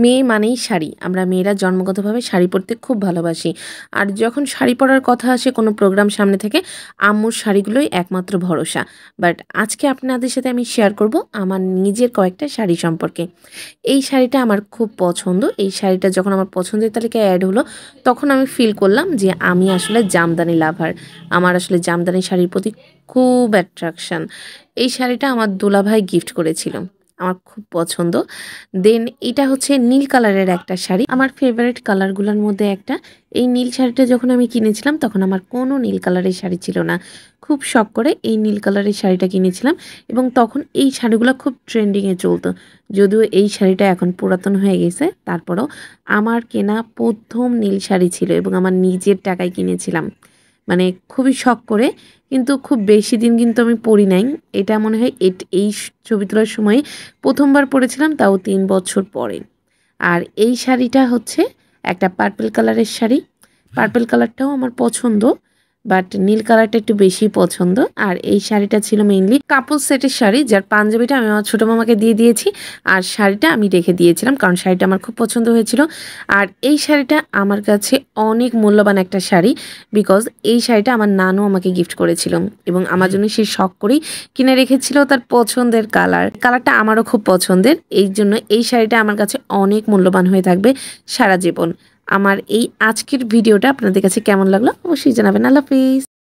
মেয়ে মানেই শাড়ি। আমরা মেয়েরা জন্মগতভাবে শাড়ি পরতে খুব ভালোবাসি। আর যখন শাড়ি পরার কথা আসে কোনো প্রোগ্রাম সামনে থেকে, আম্মুর শাড়িগুলোই একমাত্র ভরসা। বাট আজকে আপনাদের সাথে আমি শেয়ার করব আমার নিজের কয়েকটা শাড়ি সম্পর্কে। এই শাড়িটা আমার খুব পছন্দ। এই শাড়িটা যখন আমার পছন্দের তালিকায় অ্যাড হলো, তখন আমি ফিল করলাম যে আমি আসলে জামদানি লাভার। আমার আসলে জামদানি শাড়ির প্রতি খুব অ্যাট্রাকশান। এই শাড়িটা আমার দুলাভাই গিফট করেছিল। আমার খুব পছন্দ। দেন এটা হচ্ছে নীল কালারের একটা শাড়ি। আমার ফেভারিট কালারগুলোর মধ্যে একটা। এই নীল শাড়িটা যখন আমি কিনেছিলাম তখন আমার কোনো নীল কালারের শাড়ি ছিল না। খুব শখ করে এই নীল কালারের শাড়িটা কিনেছিলাম এবং তখন এই শাড়িগুলো খুব ট্রেন্ডিংয়ে চলতো। যদিও এই শাড়িটা এখন পুরাতন হয়ে গেছে, তারপরেও আমার কেনা প্রথম নীল শাড়ি ছিল এবং আমার নিজের টাকায় কিনেছিলাম। মানে খুবই শখ করে, কিন্তু খুব বেশি দিন কিন্তু আমি পরি নাই। এটা মনে হয় এই ছবি তোলার সময় প্রথমবার পরেছিলাম, তাও 3 বছর পরে। আর এই শাড়িটা হচ্ছে একটা পার্পল কালারের শাড়ি। পার্পল কালারটাও আমার পছন্দ, বাট নীল কালারটা একটু বেশি পছন্দ। আর এই শাড়িটা ছিল মেইনলি কাপল সেটের শাড়ি, যার পাঞ্জাবিটা আমি আমার ছোটো মামাকে দিয়ে দিয়েছি আর শাড়িটা আমি রেখে দিয়েছিলাম, কারণ শাড়িটা আমার খুব পছন্দ হয়েছিল। আর এই শাড়িটা আমার কাছে অনেক মূল্যবান একটা শাড়ি, বিকজ এই শাড়িটা আমার নানু আমাকে গিফট করেছিল এবং আমার জন্য সে শখ করেই কিনে রেখেছিল তার পছন্দের কালারটা আমারও খুব পছন্দের। এই জন্য এই শাড়িটা আমার কাছে অনেক মূল্যবান হয়ে থাকবে সারা জীবন। আমার এই আজকের ভিডিওটা আপনাদের কাছে কেমন লাগলো অবশ্যই জানাবেন। আল্লাহ হাফিজ।